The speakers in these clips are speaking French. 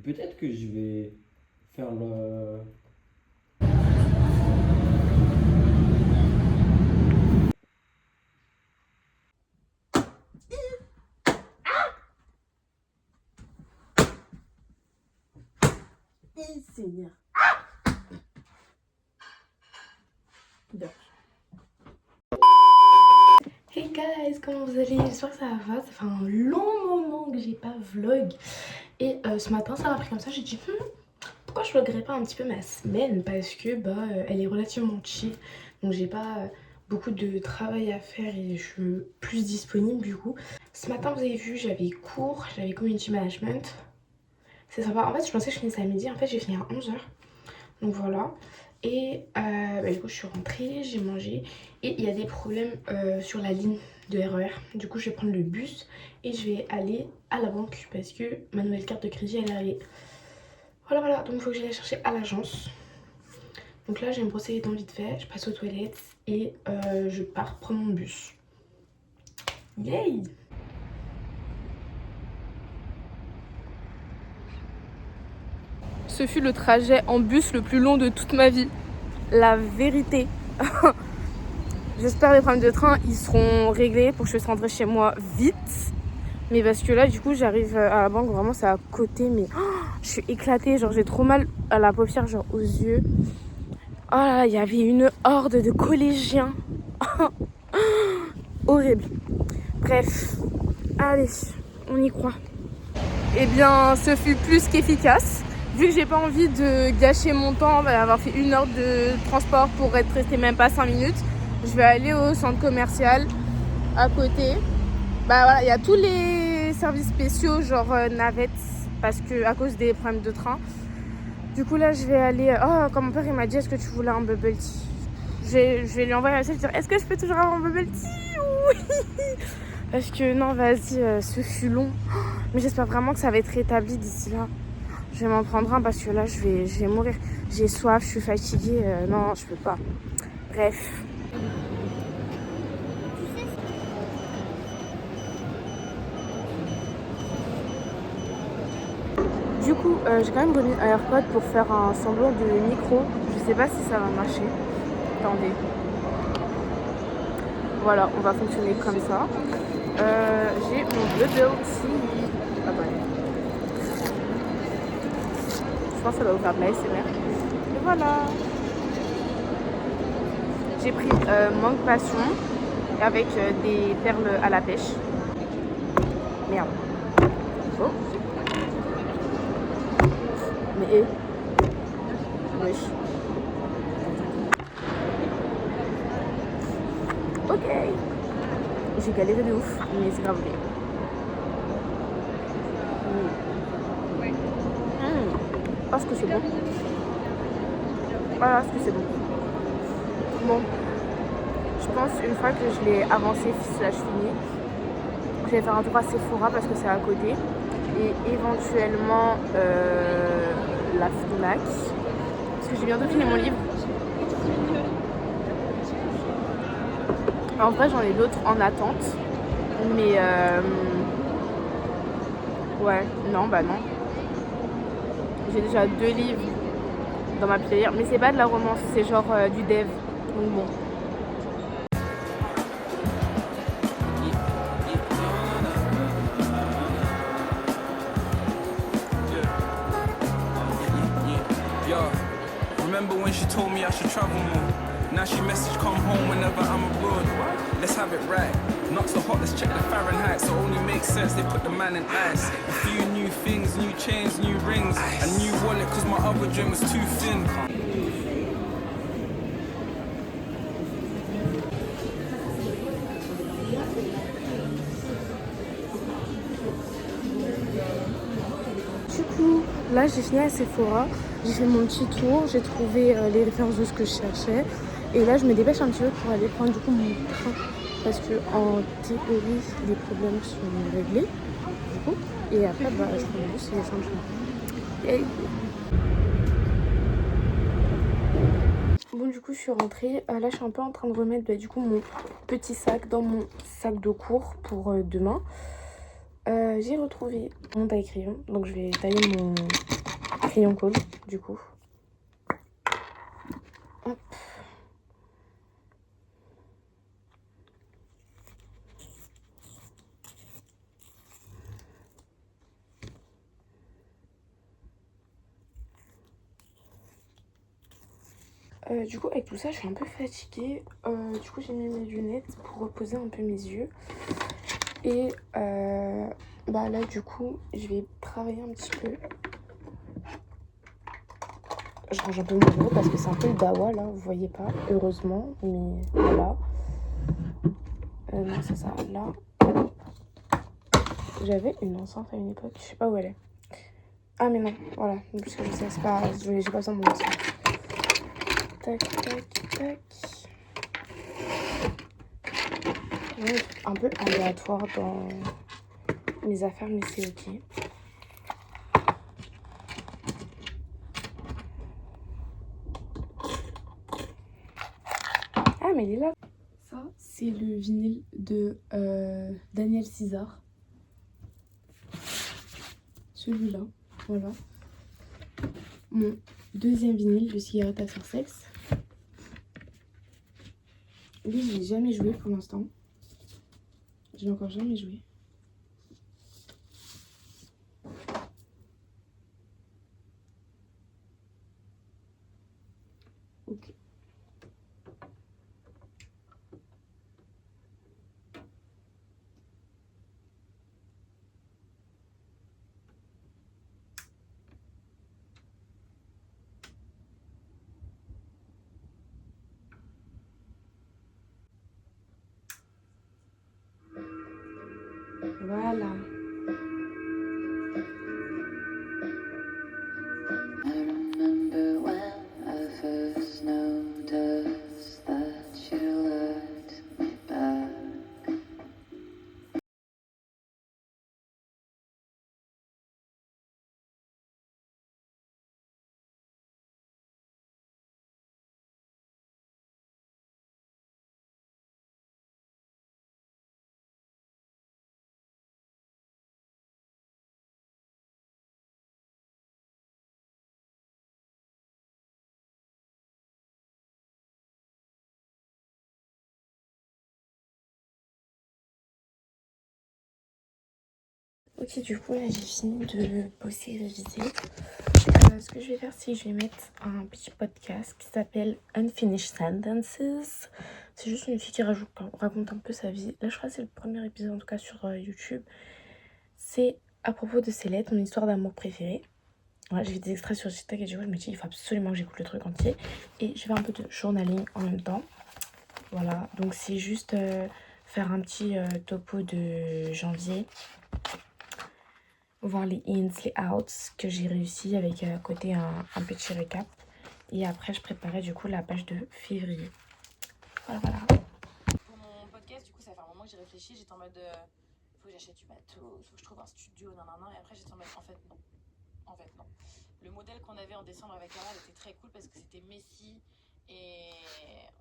Peut-être que je vais faire le... Seigneur. Hey guys, comment vous allez? J'espère que ça va. Ça fait un long moment que j'ai pas vlog. Et ce matin, ça m'a pris comme ça. J'ai dit, pourquoi je vloggerais pas un petit peu ma semaine? Parce que elle est relativement chill. Donc j'ai pas beaucoup de travail à faire et je suis plus disponible du coup. Ce matin, vous avez vu, j'avais cours, j'avais community management. C'est sympa. En fait, je pensais que je finissais à midi. En fait, j'ai fini à 11h. Donc voilà. Et du coup, je suis rentrée, j'ai mangé. Et il y a des problèmes sur la ligne de RER. Du coup, je vais prendre le bus et je vais aller à la banque parce que ma nouvelle carte de crédit, elle est arrivée. Voilà. Donc, il faut que j'aille la chercher à l'agence. Donc là, je vais me brosser les dents vite fait. Je passe aux toilettes et je pars prendre mon bus. Yay! Ce fut le trajet en bus le plus long de toute ma vie. La vérité. J'espère que les problèmes de train, ils seront réglés pour que je puisse rentrer chez moi vite. Mais parce que là, du coup, j'arrive à la banque, vraiment, c'est à côté. Mais je suis éclatée, genre j'ai trop mal à la paupière, genre aux yeux. Oh là là, il y avait une horde de collégiens. Horrible. Bref, allez, on y croit. Eh bien, ce fut plus qu'efficace. Vu que j'ai pas envie de gâcher mon temps, avoir fait 1 heure de transport pour être resté même pas 5 minutes, je vais aller au centre commercial à côté. Voilà, il y a tous les services spéciaux, genre navettes, parce que à cause des problèmes de train. Du coup là, je vais aller. Oh, quand mon père il m'a dit, est-ce que tu voulais un bubble tea? Je vais lui envoyer un message et dire, est-ce que je peux toujours avoir un bubble tea? Oui. Parce que non, vas-y, ce fut long. Mais j'espère vraiment que ça va être rétabli d'ici là. Je vais m'en prendre un parce que là, je vais mourir. J'ai soif, je suis fatiguée. Non, je peux pas. Bref. Du coup, j'ai quand même donné un AirPod pour faire un semblant de micro. Je sais pas si ça va marcher. Attendez. Voilà, on va fonctionner comme ça. J'ai mon bubble tea. Attendez. Je pense que ça va vous faire de l'ASMR. Et voilà. J'ai pris mangue passion avec des perles à la pêche. Merde. Oh. Mais wesh. Ok. J'ai galéré de ouf, mais c'est grave. Parce que c'est bon. Voilà, ce que c'est bon. Bon. Je pense une fois que je l'ai avancé slash fini, je vais faire un tour à Sephora parce que c'est à côté. Et éventuellement la Fnac. Parce que j'ai bientôt fini mon livre. En vrai j'en ai d'autres en attente. Mais ouais, non, non. J'ai déjà 2 livres dans ma pile. Mais c'est pas de la romance, c'est genre du dev. Donc bon. Remember when she told me I should travel more? Now she message come home whenever I'm abroad. Let's have it right. Not so hot, let's check the Fahrenheit. So only makes sense they put the man in ice. A few new things, new chains, new rings. A new wallet cause my other drink was too thin. Du coup, là j'ai fini à Sephora. J'ai fait mon petit tour, j'ai trouvé les références de ce que je cherchais. Et là je me dépêche un petit peu pour aller prendre du coup mon train parce que en théorie les problèmes sont réglés du coup, et après bah je prends juste les changements. Et bon du coup je suis rentrée, là je suis un peu en train de remettre du coup mon petit sac dans mon sac de cours pour demain. J'ai retrouvé mon taille-crayon, donc je vais tailler mon crayon colle du coup. Hop. Du coup avec tout ça je suis un peu fatiguée, du coup j'ai mis mes lunettes pour reposer un peu mes yeux et bah là du coup je vais travailler un petit peu. Je range un peu mon bureau parce que c'est un peu le dawa là, vous voyez pas, heureusement, mais voilà. Non c'est ça, là j'avais une enceinte à une époque, je sais pas où elle est. Ah mais non, voilà, puisque je sais, c'est pas, j'ai pas besoin de mon enceinte. Tac, tac, tac. Ouais, un peu aléatoire dans mes affaires, mais c'est ok. Ah, mais il est là. Ça, c'est le vinyle de Daniel César. Celui-là, voilà. Mon deuxième vinyle de Cigarette à faire sexe. Lui, je l'ai jamais joué pour l'instant. Je l'ai encore jamais joué. Ok. Voilà. Ok, du coup, là, j'ai fini de bosser et réviser. Ce que je vais faire, c'est que je vais mettre un petit podcast qui s'appelle Unfinished Sentences. C'est juste une fille qui raconte un peu sa vie. Là, je crois que c'est le premier épisode, en tout cas, sur YouTube. C'est à propos de ses lettres, mon histoire d'amour préférée. Ouais, j'ai fait des extraits sur TikTok et du coup, je me dis, il faut absolument que j'écoute le truc entier. Et je vais un peu de journaling en même temps. Voilà, donc c'est juste faire un petit topo de janvier. Voir les ins, les outs que j'ai réussi avec à côté un petit récap. Et après, je préparais du coup la page de février. Voilà, voilà. Pour mon podcast, du coup, ça fait un moment que j'ai réfléchi. J'étais en mode, faut que j'achète du matos, faut que je trouve un studio, nanana. Et après, j'étais en mode, en fait, non. En fait, non. Le modèle qu'on avait en décembre avec Carole était très cool parce que c'était messy. Et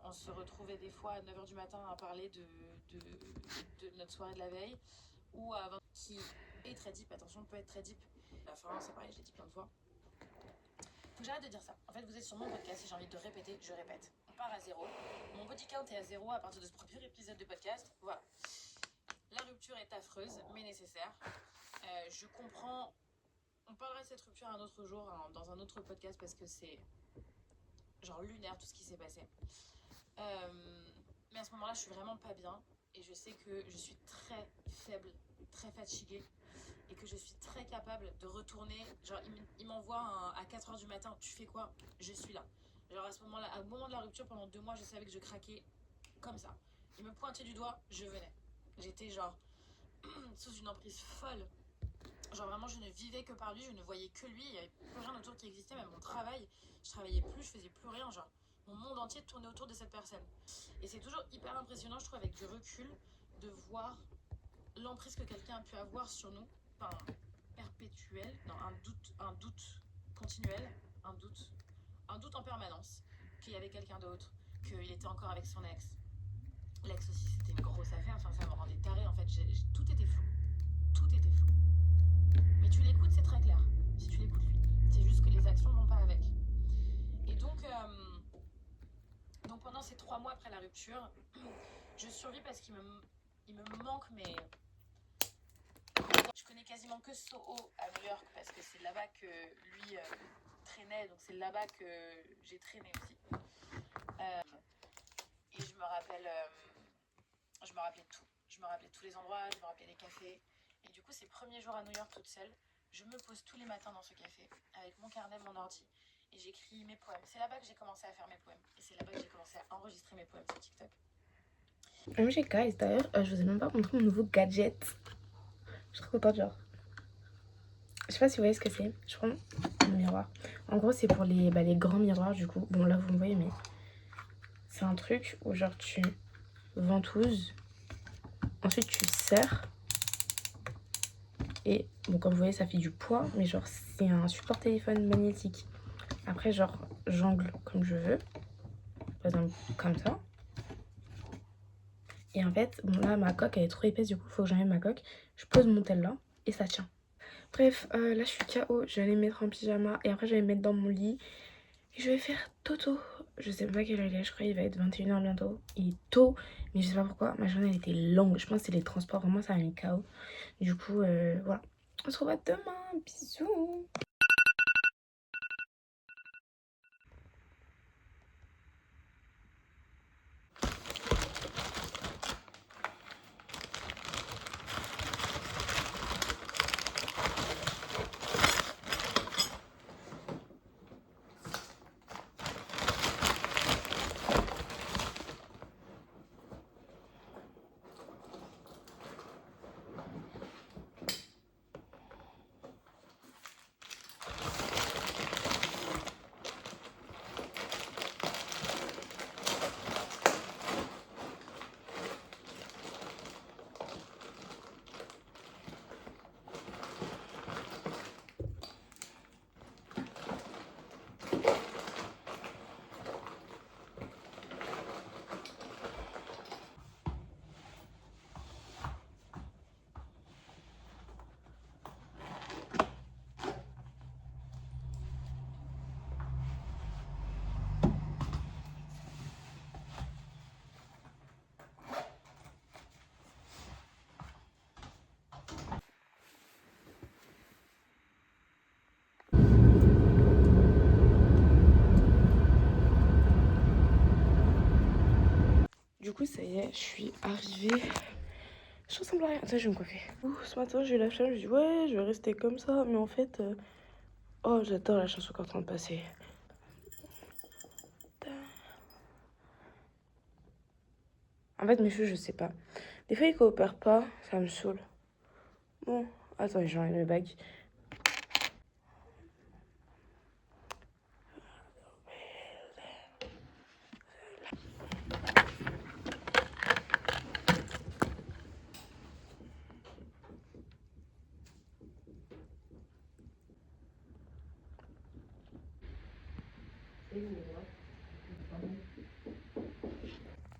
on se retrouvait des fois à 9h du matin à parler de notre soirée de la veille. Ou à 20h, qui est très deep. Attention, peut être très deep. La fin, c'est pareil, je l'ai dit plein de fois. Faut que j'arrête de dire ça. En fait, vous êtes sur mon podcast et j'ai envie de répéter, je répète. On part à 0. Mon body count est à 0 à partir de ce premier épisode de podcast. Voilà. La rupture est affreuse, mais nécessaire. Je comprends. On parlera de cette rupture un autre jour, hein, dans un autre podcast, parce que c'est genre lunaire tout ce qui s'est passé. Mais à ce moment-là, je suis vraiment pas bien. Et je sais que je suis très faible, très fatiguée. Et que je suis très capable de retourner. Genre, il m'envoie à 4h du matin. Tu fais quoi? Je suis là. Genre, à ce moment-là, au moment de la rupture, pendant 2 mois, je savais que je craquais comme ça. Il me pointait du doigt, je venais. J'étais genre sous une emprise folle. Genre, vraiment, je ne vivais que par lui. Je ne voyais que lui. Il n'y avait plus rien autour qui existait. Même mon travail, je travaillais plus, je faisais plus rien. Genre, mon monde entier tournait autour de cette personne. Et c'est toujours hyper impressionnant, je trouve, avec du recul, de voir l'emprise que quelqu'un a pu avoir sur nous, enfin, perpétuel, non, un doute continuel, un doute en permanence, qu'il y avait quelqu'un d'autre, qu'il était encore avec son ex. L'ex aussi, c'était une grosse affaire, enfin, ça me rendait taré, en fait, tout était flou. Tout était flou. Mais tu l'écoutes, c'est très clair, si tu l'écoutes lui. C'est juste que les actions vont pas avec. Et donc pendant ces 3 mois après la rupture, je survis parce qu'il me manque, mais je connais quasiment que Soho à New York parce que c'est là-bas que lui traînait, donc c'est là-bas que j'ai traîné aussi. Et je me rappelais tout. Je me rappelais tous les endroits, je me rappelais les cafés. Et du coup, ces premiers jours à New York toute seule, je me pose tous les matins dans ce café avec mon carnet, mon ordi. Et j'écris mes poèmes. C'est là-bas que j'ai commencé à faire mes poèmes. Et c'est là-bas que j'ai commencé à enregistrer mes poèmes sur TikTok. MG guys, d'ailleurs, je vous ai même pas montré mon nouveau gadget. Je suis trop contente, genre. Je sais pas si vous voyez ce que c'est. Je prends mon miroir. En gros, c'est pour les grands miroirs, du coup. Bon, là, vous me voyez, mais c'est un truc où, genre, tu ventouses. Ensuite, tu serres. Et, bon, comme vous voyez, ça fait du poids. Mais, genre, c'est un support téléphone magnétique. Après, genre, j'angle comme je veux. Par exemple, comme ça. Et en fait, bon, là, ma coque, elle est trop épaisse. Du coup, il faut que j'enlève ma coque. Je pose mon tel là. Et ça tient. Bref, là je suis KO, je vais aller me mettre en pyjama et après je vais me mettre dans mon lit et je vais faire toto. Je sais pas quelle heure il est, je crois qu'il va être 21h bientôt. Il est tôt, mais je sais pas pourquoi, ma journée elle était longue, je pense que c'est les transports, vraiment ça m'a mis KO. Du coup, voilà, on se revoit demain, bisous. Du coup, ça y est, je suis arrivée. Je ressemble à rien. Attends, je vais me coiffer. Ce matin, j'ai eu la flemme, je me suis dit, ouais, je vais rester comme ça. Mais en fait, oh, j'adore la chanson qui est en train de passer. En fait, mes cheveux, je sais pas. Des fois, ils coopèrent pas, ça me saoule. Bon, attends, j'ai enlevé mes bagues.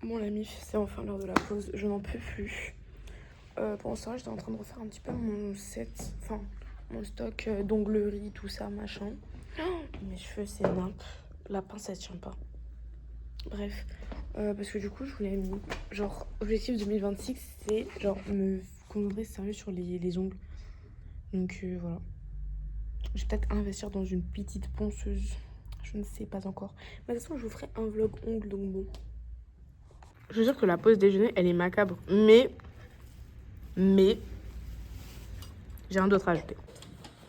Bon, la mif, c'est enfin l'heure de la pause. Je n'en peux plus. Pendant ce temps, j'étais en train de refaire un petit peu mon set, enfin, mon stock d'onglerie, tout ça, machin. Oh, mes cheveux, c'est nimp. La pince, elle tient pas. Bref, parce que du coup, je voulais, genre, objectif 2026, c'est genre me concentrer sérieux sur les ongles. Donc voilà. Je vais peut-être investir dans une petite ponceuse. Je ne sais pas encore. Mais de toute façon, je vous ferai un vlog ongles, donc bon. Je veux dire que la pause déjeuner, elle est macabre. Mais j'ai un d'autre à ajouter.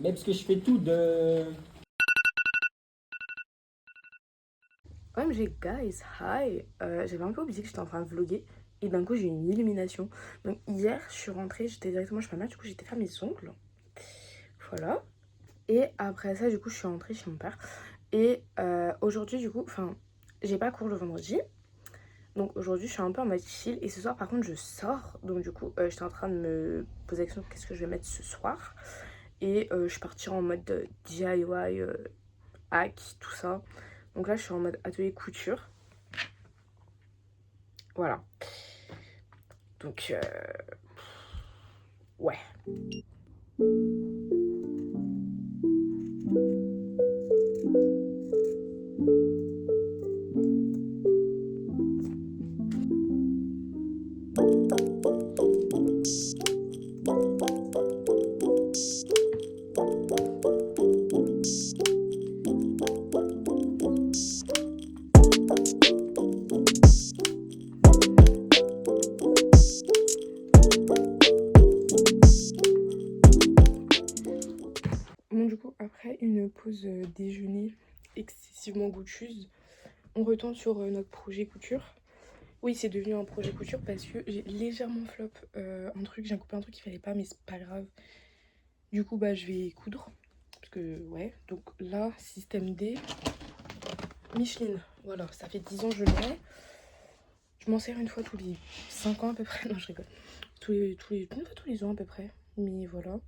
Mais parce que je fais tout de... OMG guys, hi. J'avais un peu oublié que j'étais en train de vlogger. Et d'un coup, j'ai eu une illumination. Donc hier, je suis rentrée, j'étais directement chez ma mère. Du coup, j'étais faire mes ongles. Voilà. Et après ça, du coup, je suis rentrée chez mon père. Et aujourd'hui, du coup, enfin, j'ai pas cours le vendredi. Donc aujourd'hui, je suis un peu en mode chill. Et ce soir, par contre, je sors. Donc du coup, j'étais en train de me poser la question qu'est-ce que je vais mettre ce soir. Et je suis partie en mode DIY, hack, tout ça. Donc là, je suis en mode atelier couture. Voilà. Donc, ouais. Bon, du coup, après une pause déjeuner excessivement goûteuse, on retourne sur notre projet couture. Oui, c'est devenu un projet couture parce que j'ai légèrement flop un truc. J'ai coupé un truc qu'il fallait pas, mais c'est pas grave. Du coup, bah, je vais coudre. Parce que, ouais. Donc là, système D. Micheline. Voilà, ça fait 10 ans que je l'ai. Je m'en sers une fois tous les 5 ans à peu près. Non, je rigole. Une fois tous les ans à peu près. Mais voilà.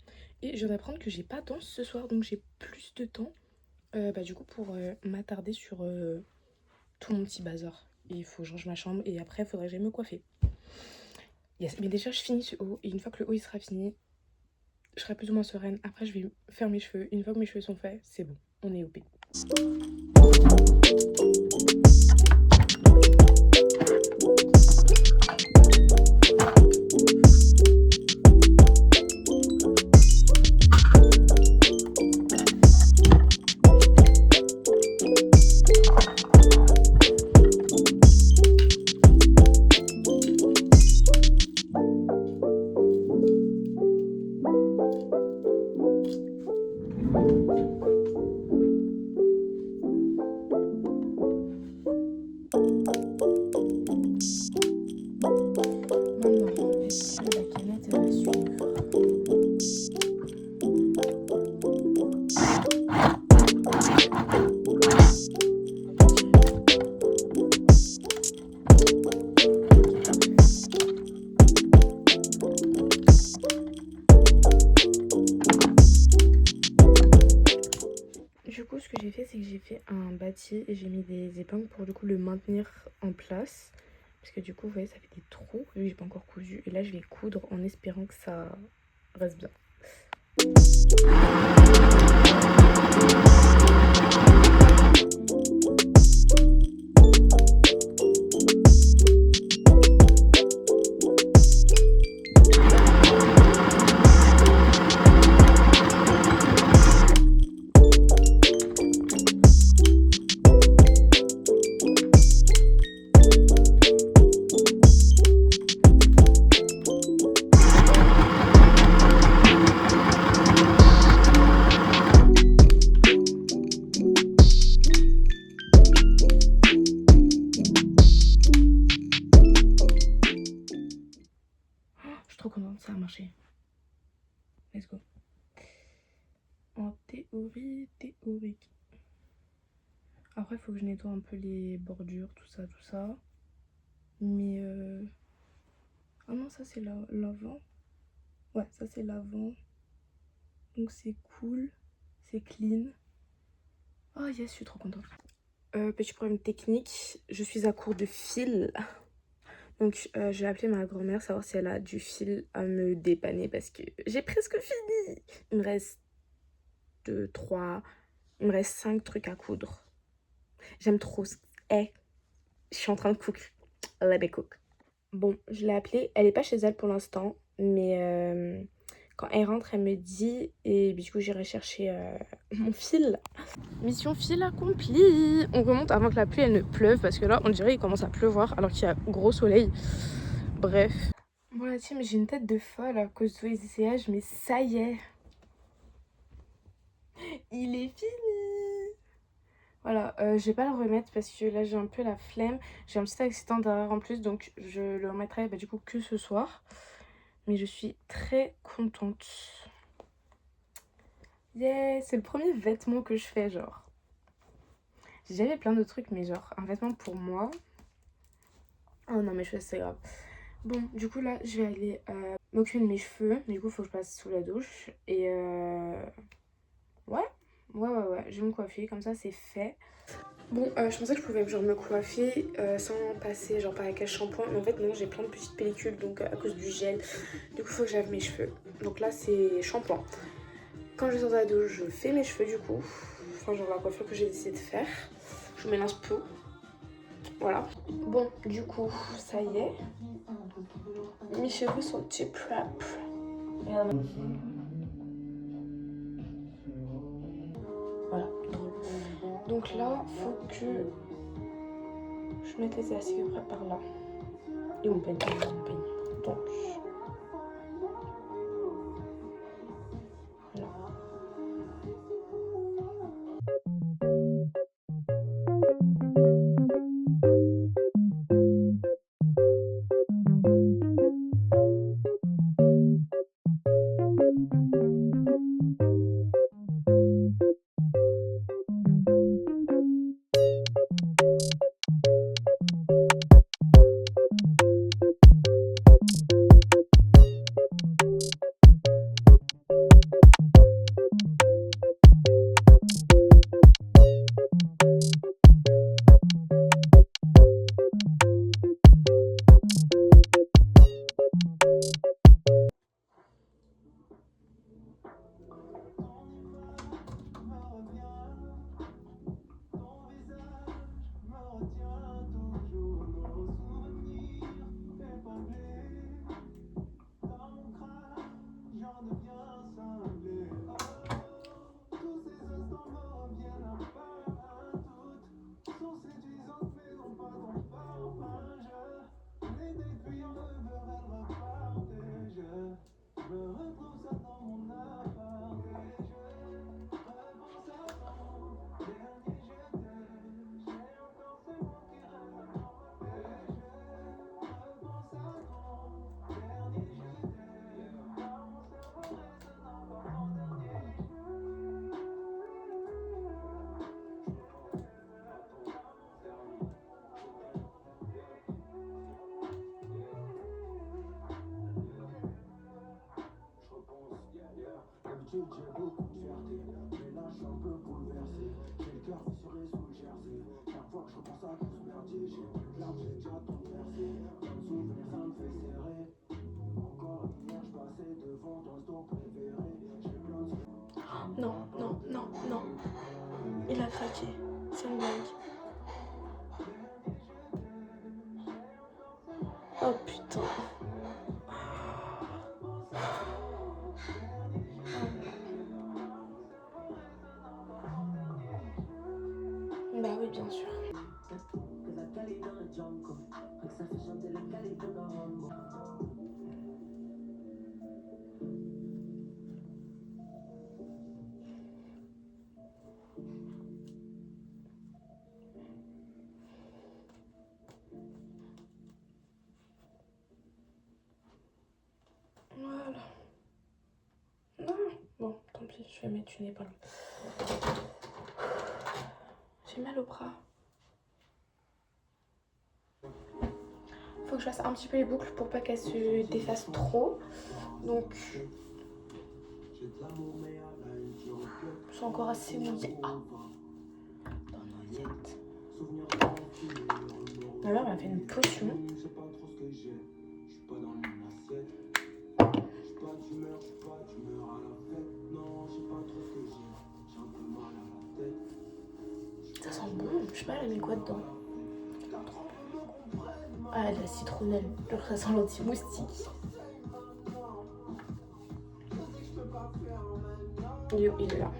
Et je viens d'apprendre que j'ai pas danse ce soir. Donc j'ai plus de temps. Bah, du coup, pour m'attarder sur tout mon petit bazar. Et il faut que je range ma chambre. Et après, il faudrait que j'aille me coiffer. Yes. Mais déjà, je finis ce haut. Et une fois que le haut il sera fini, je serai plus ou moins sereine. Après, je vais faire mes cheveux. Une fois que mes cheveux sont faits, c'est bon. On est OP. Maintenant, est-ce que la canette elle va suivre? Du coup, ce que j'ai fait, c'est que j'ai fait un bâti et j'ai mis des épingles pour du coup le maintenir en place. Parce que du coup, vous voyez, ça fait des trous, vu que j'ai pas encore cousu. Et là, je vais coudre en espérant que ça reste bien. Je suis trop contente, ça a marché. Let's go. En théorie, théorique. Après, il faut que je nettoie un peu les bordures, tout ça, tout ça. Mais ah non, ça c'est l'avant. Ouais, ça c'est l'avant. Donc c'est cool, c'est clean. Oh yes, je suis trop contente. Petit problème technique, je suis à court de fil. Donc j'ai appelé ma grand-mère savoir si elle a du fil à me dépanner parce que j'ai presque fini. Il me reste 5 trucs à coudre. J'aime trop. Je suis en train de cook. Let me cook. Bon, je l'ai appelée. Elle est pas chez elle pour l'instant. Mais quand elle rentre, elle me dit. Et du coup, j'irai chercher mon fil. Mission fil accomplie. On remonte avant que la pluie elle ne pleuve. Parce que là, on dirait qu'il commence à pleuvoir alors qu'il y a gros soleil. Bref. Bon, la team, j'ai une tête de folle à cause de tous les essayages. Mais ça y est. Il est fini. Voilà, je vais pas le remettre parce que là j'ai un peu la flemme. J'ai un petit accident derrière en plus, donc je le remettrai du coup que ce soir. Mais je suis très contente. Yeah, c'est le premier vêtement que je fais, genre. J'avais plein de trucs, mais genre un vêtement pour moi. Oh non, mes cheveux, c'est grave. Bon, du coup, là, je vais aller m'occuper de mes cheveux. Du coup, il faut que je passe sous la douche. Et ouais, je vais me coiffer. Comme ça, c'est fait. Bon, je pensais que je pouvais genre me coiffer sans passer genre par la cage shampoing. Mais en fait, non, j'ai plein de petites pellicules. Donc, à cause du gel. Du coup, il faut que je lave mes cheveux. Donc là, c'est shampoing. Quand je sors de la douche, je fais mes cheveux, du coup. Enfin, genre la coiffure que j'ai décidé de faire. Je mets l'inspo. Voilà. Bon, du coup, ça y est. Mes cheveux sont tip rap. Voilà. Donc là, faut que je mette les élastiques après par là. Et mon peigne. Donc. Voilà. J'ai beaucoup de fierté, mais là je suis un peu bouleversé. J'ai le cœur fissuré sous le jersey. Chaque fois que je repense à tout ce merdier, j'ai plus de larmes, j'ai déjà tout versé. Plein de souvenirs, ça me fait serrer. Encore hier, je passais devant ton store préféré. J'ai plein de souvenirs. Non. Il a craqué. C'est une blague. Oh putain. Bah oui, bien sûr. Voilà. Non. Bon, tant pis, je vais mettre une épaule. J'ai mal au bras. Faut que je fasse un petit peu les boucles pour pas qu'elles se défassent trop. Donc, je suis encore assez mouillée. Ah, dans l'assiette. Ma mère m'a fait une potion. Ça sent bon, je sais pas, elle a mis quoi dedans? Ah, de la citronnelle, genre ça sent l'anti-moustique. Yo, il est là.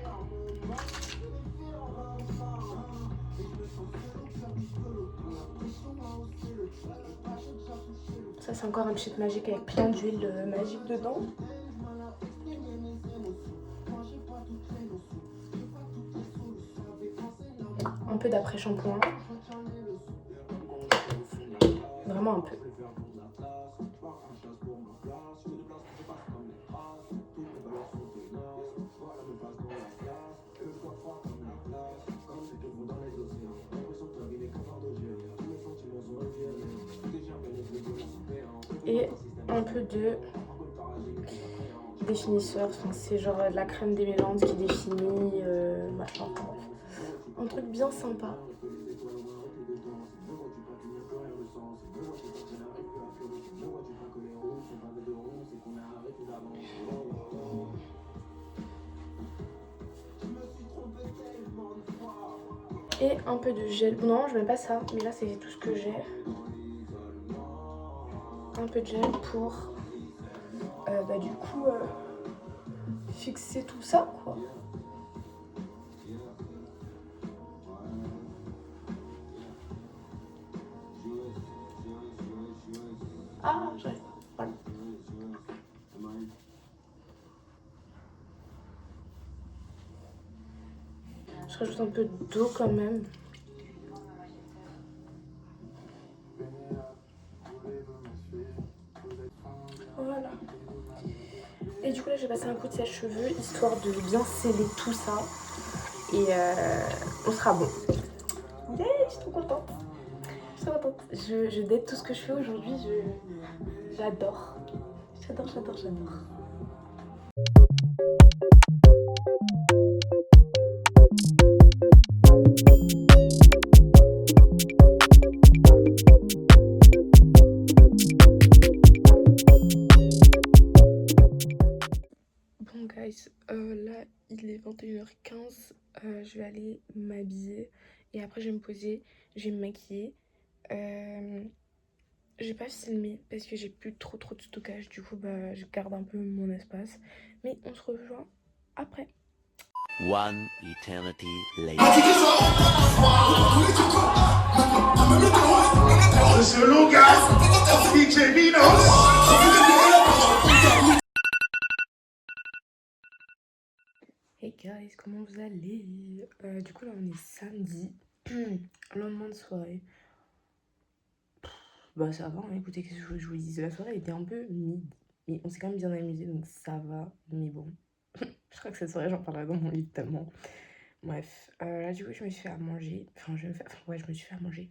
Ça c'est encore un petit magique avec plein d'huile magique dedans. Un peu d'après-shampoing. Vraiment un peu. un peu de définisseur. Enfin, c'est genre de la crème démêlante qui définit, machin. Enfin, bref. Un truc bien sympa. Et un peu de gel. Non, je mets pas ça, mais là c'est tout ce que j'ai. Un peu de gel pour du coup fixer tout ça quoi. Ah, j'arrive pas. Voilà. Je rajoute un peu d'eau quand même. Voilà. Et du coup là j'ai passé un coup de sèche-cheveux histoire de bien sceller tout ça. Et on sera bon. Yeah, je suis trop contente. Je suis trop contente. Je date tout ce que je fais aujourd'hui. J'adore. J'adore. Bon guys, là il est 21h15, je vais aller m'habiller et après je vais me poser, je vais me maquiller. J'ai pas filmé parce que j'ai plus trop de stockage, du coup je garde un peu mon espace, mais on se rejoint après. One eternity later. Hey guys, comment vous allez? Du coup là on est samedi, lendemain de soirée. Bah ça va, hein, écoutez, qu'est-ce que je vous dis, la soirée était un peu mid, mais on s'est quand même bien amusé donc ça va, mais bon. Je crois que cette soirée j'en parlerai dans mon livre tellement. Bref, là du coup je me suis fait à manger, je me suis fait à manger.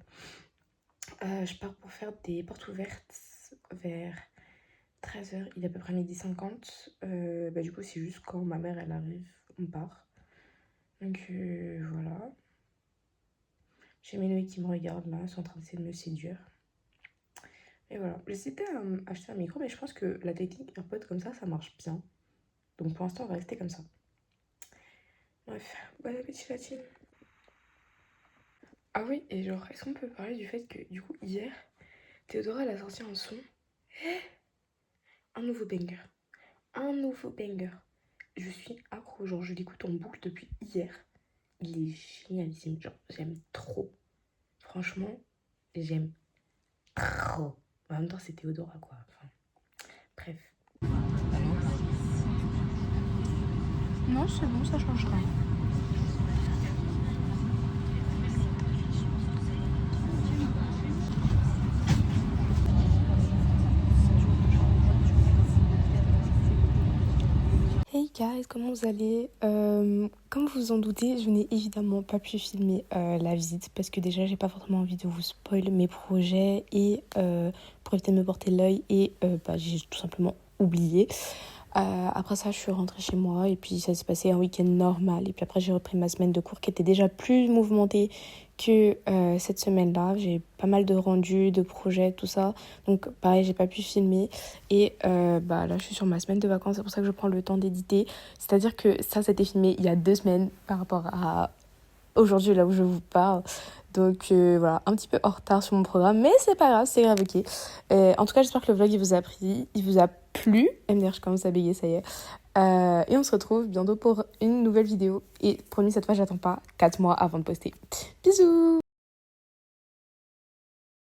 Je pars pour faire des portes ouvertes vers 13h, il est à peu près 12h50. Du coup c'est juste quand ma mère elle arrive, on part. Donc voilà. J'ai mes Noé qui me regardent là, ils sont en train d'essayer de me séduire. Et voilà, j'hésitais à acheter un micro, mais je pense que la technique AirPod comme ça marche bien. Donc pour l'instant, on va rester comme ça. Bref, bon appétit la team. Ah oui, et genre, est-ce qu'on peut parler du fait que, du coup, hier, Théodora, elle a sorti un son. Un nouveau banger. Je suis accro, genre, je l'écoute en boucle depuis hier. Il est génialissime, genre, j'aime trop. Franchement, j'aime trop. En même temps, c'est Théodora, quoi. Enfin, bref. Non, c'est bon, ça change rien. Hey guys, comment vous allez? Comme vous vous en doutez, je n'ai évidemment pas pu filmer la visite parce que déjà j'ai pas forcément envie de vous spoiler mes projets et pour éviter de me porter l'œil et j'ai tout simplement oublié. Après ça je suis rentrée chez moi et puis ça s'est passé un week-end normal et puis après j'ai repris ma semaine de cours qui était déjà plus mouvementée que cette semaine-là. J'ai pas mal de rendus, de projets, tout ça, donc pareil j'ai pas pu filmer et là je suis sur ma semaine de vacances, c'est pour ça que je prends le temps d'éditer, c'est à dire que ça c'était filmé il y a 2 semaines par rapport à aujourd'hui là où je vous parle. Donc voilà, un petit peu en retard sur mon programme, mais c'est pas grave, c'est grave, ok. En tout cas, j'espère que le vlog il vous a plu. MDR, je commence à bégayer, ça y est. Et on se retrouve bientôt pour une nouvelle vidéo. Et promis, cette fois, j'attends pas 4 mois avant de poster. Bisous!